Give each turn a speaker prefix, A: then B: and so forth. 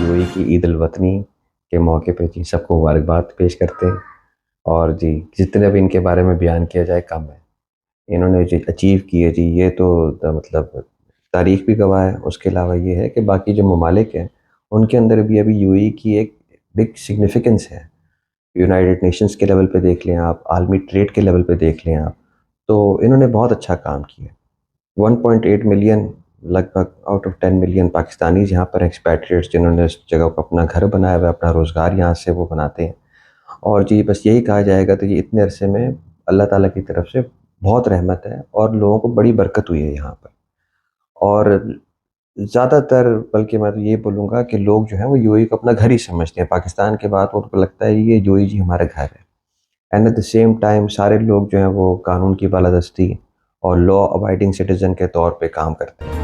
A: UAE की ईद अल वतनी के मौके पे जी सबको मुबारकबाद पेश करते हैं। और जी जितने भी इनके बारे में बयान किया जाए कम है। इन्होंने जो अचीव की है जी ये तो मतलब तारीख भी गवाह है। उसके अलावा ये है कि बाकी जो ममालिक हैं उनके अंदर भी अभी यूएई की एक बिग सिग्निफिकेंस है। यूनाइटेड नेशंस के लेवल पे देख लें आप, आलमी ट्रेड के लेवल पे देख लें आप, तो इन्होंने बहुत अच्छा काम किया। 1.8 मिलियन लगभग आउट ऑफ 10 मिलियन पाकिस्तानीज़ यहाँ पर एक्सपैट्रिएट्स जिन्होंने इस जगह को अपना घर बनाया हुआ है, अपना रोज़गार यहाँ से वो बनाते हैं। और जी बस यही कहा जाएगा तो ये इतने अरसे में अल्लाह ताला की तरफ से बहुत रहमत है और लोगों को बड़ी बरकत हुई है यहाँ पर। और ज़्यादातर बल्कि मैं तो ये बोलूँगा कि लोग जो हैं वो यूएई को अपना घर ही समझते हैं। पाकिस्तान के बाद उनको लगता है ये यूएई जी हमारा घर है। And at the same time सारे लोग जो हैं वो कानून की बालादस्ती और लॉ अबाइडिंग सिटीज़न के तौर पे काम करते हैं।